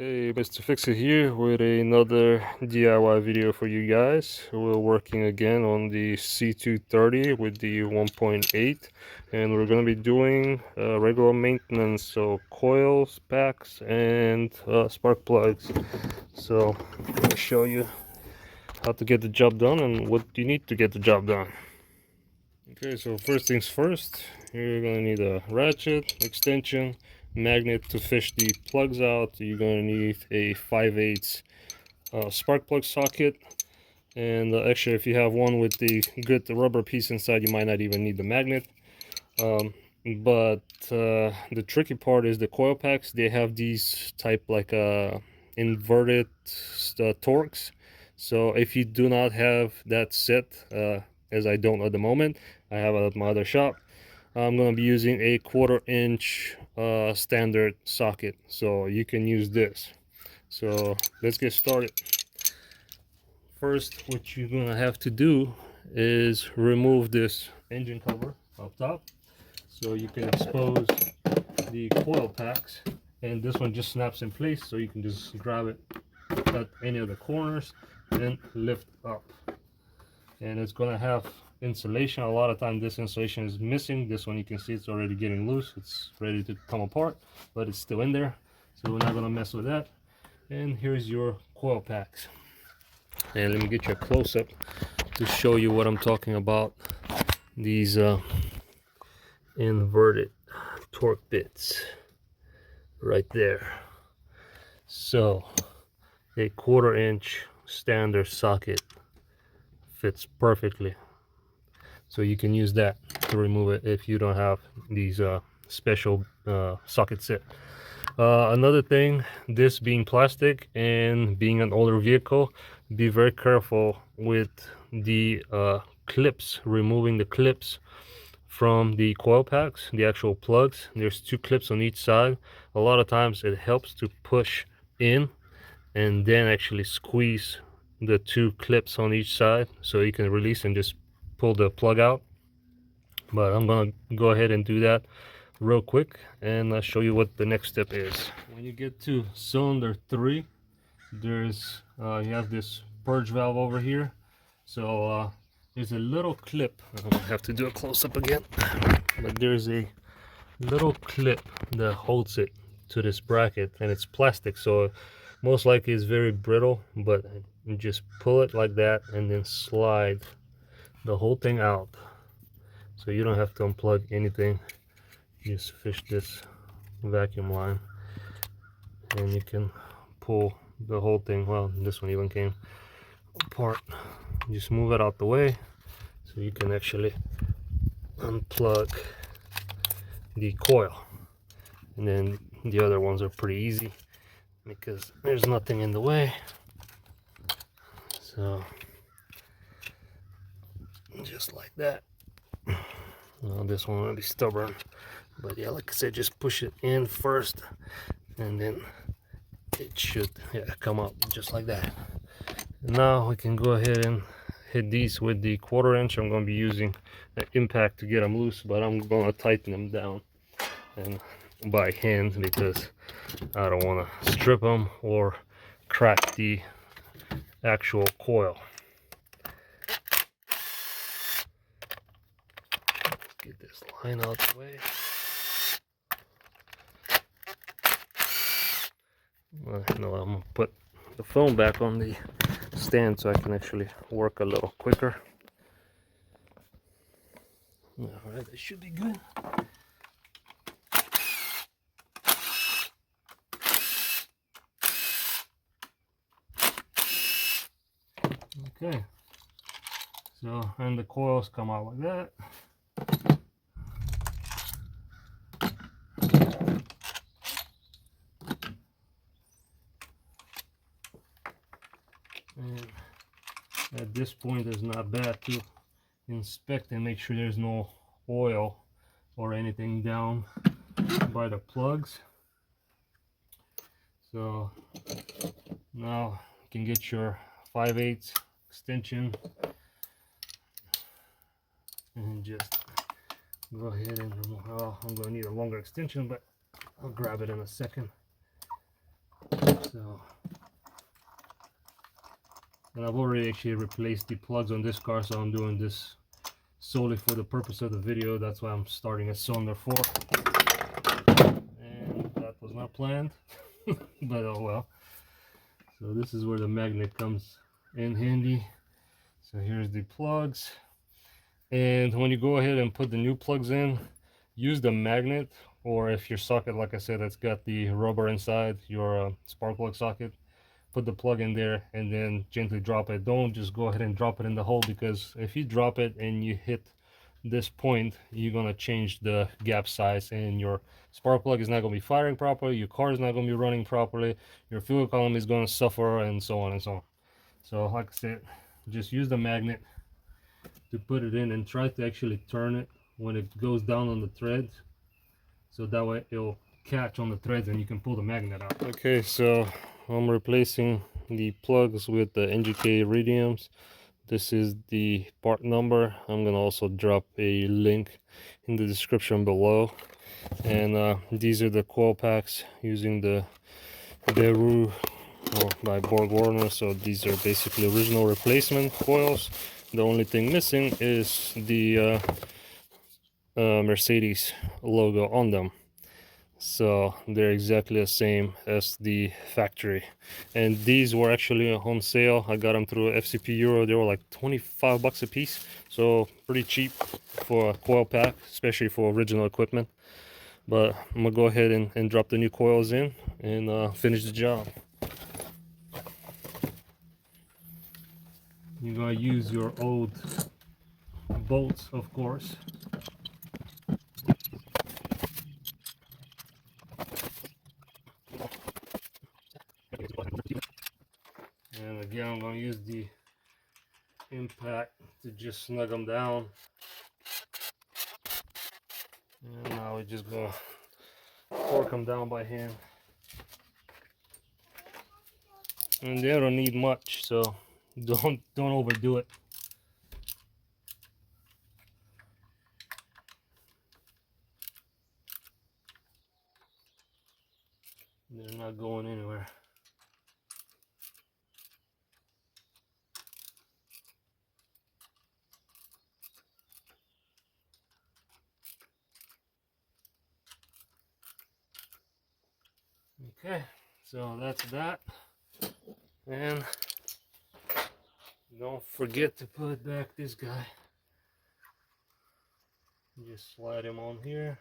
Hey, Mr. Fixit here with another DIY video for you guys. We're working again on the C230 with the 1.8, and we're going to be doing regular maintenance, so coils, packs, and spark plugs. So I'm going to show you how to get the job done and what you need to get the job done. Okay, so first things first, you're going to need a ratchet, extension, magnet to fish the plugs out. You're going to need a 5/8 spark plug socket, and actually if you have one with the good rubber piece inside, you might not even need the magnet. But the tricky part is the coil packs. They have these type like inverted torques. So if you do not have that set, as I don't at the moment, I have it at my other shop, I'm going to be using a 1/4 inch standard socket, so you can use this. So let's get started. First, what you're going to have to do is remove this engine cover up top, so you can expose the coil packs, and this one just snaps in place, so you can just grab it at any of the corners and lift up. And it's going to have insulation. A lot of time this insulation is missing. This one you can see it's already getting loose, it's ready to come apart, but it's still in there, so we're not going to mess with that. And here's your coil packs, and let me get you a close-up to show you what I'm talking about. These inverted torque bits right there. So a 1/4 inch standard socket fits perfectly, so you can use that to remove it if you don't have these special socket set. Another thing, this being plastic and being an older vehicle, be very careful with the clips, removing the clips from the coil packs, the actual plugs. There's 2 clips on each side. A lot of times it helps to push in and then actually squeeze the 2 clips on each side so you can release and just pull the plug out. But I'm gonna go ahead and do that real quick, and I'll show you what the next step is. When you get to cylinder 3, there's you have this purge valve over here. So there's a little clip. I'm gonna have to do a close-up again, but there's a little clip that holds it to this bracket, and it's plastic, so most likely it's very brittle, but you just pull it like that and then slide the whole thing out, so you don't have to unplug anything. Just fish this vacuum line and you can pull the whole thing. Well, this one even came apart. Just move it out the way so you can actually unplug the coil, and then the other ones are pretty easy because there's nothing in the way. So just like that. Well, this one will be stubborn, but yeah, like I said, just push it in first and then it should come up just like that. Now we can go ahead and hit these with the 1/4 inch. I'm going to be using an impact to get them loose, but I'm going to tighten them down and by hand because I don't want to strip them or crack the actual coil. Get this line out the way. No, I'm gonna put the phone back on the stand so I can actually work a little quicker. Alright, that should be good. Okay, so and the coils come out like that. And at this point, it's not bad to inspect and make sure there's no oil or anything down by the plugs. So now you can get your 5/8 extension and just go ahead and remove. Oh, I'm going to need a longer extension, but I'll grab it in a second. So, and I've already actually replaced the plugs on this car, so I'm doing this solely for the purpose of the video. That's why I'm starting at cylinder 4, and that was not planned. But oh well. So this is where the magnet comes in handy. So here's the plugs, and when you go ahead and put the new plugs in, use the magnet, or if your socket, like I said, that's got the rubber inside, your spark plug socket, put the plug in there and then gently drop it. Don't just go ahead and drop it in the hole, because if you drop it and you hit this point, you're gonna change the gap size and your spark plug is not going to be firing properly, your car is not going to be running properly, your fuel column is going to suffer, and so on and so on. So like I said, just use the magnet to put it in and try to actually turn it when it goes down on the threads, so that way it'll catch on the threads and you can pull the magnet out. Okay, so I'm replacing the plugs with the NGK iridiums. This is the part number. I'm gonna also drop a link in the description below. And these are the coil packs using the BERU by Borg Warner. So these are basically original replacement coils. The only thing missing is the Mercedes logo on them. So they're exactly the same as the factory, and these were actually on sale. I got them through FCPeuro. They were like 25 bucks a piece, so pretty cheap for a coil pack, especially for original equipment. But I'm gonna go ahead and drop the new coils in and finish the job. You're gonna use your old bolts, of course. And again, I'm going to use the impact to just snug them down. And now we're just going to torque them down by hand. And they don't need much, so don't overdo it. They're not going anywhere. Okay, so that's that. And don't forget to put back this guy. Just slide him on here.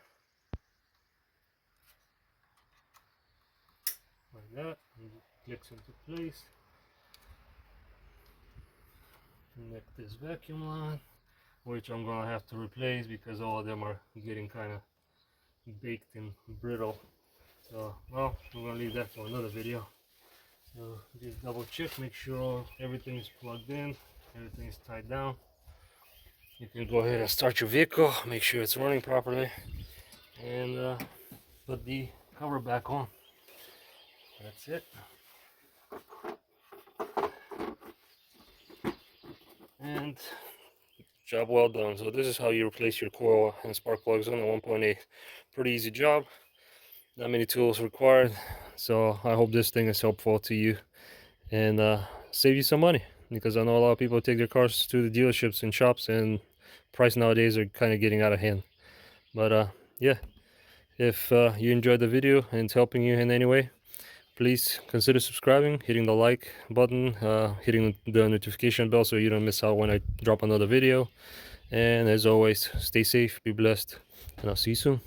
Like that. And it clicks into place. Connect this vacuum line, which I'm gonna have to replace because all of them are getting kind of baked and brittle. So, well, I'm gonna leave that for another video. So just double check, make sure everything is plugged in, everything is tied down. You can go ahead and start your vehicle, make sure it's running properly, and put the cover back on. That's it. And job well done. So this is how you replace your coil and spark plugs on the 1.8. Pretty easy job, not many tools required. So I hope this thing is helpful to you and save you some money, because I know a lot of people take their cars to the dealerships and shops, and price nowadays are kind of getting out of hand. But yeah, if you enjoyed the video and it's helping you in any way, please consider subscribing, hitting the like button, hitting the notification bell so you don't miss out when I drop another video. And as always, stay safe, be blessed, and I'll see you soon.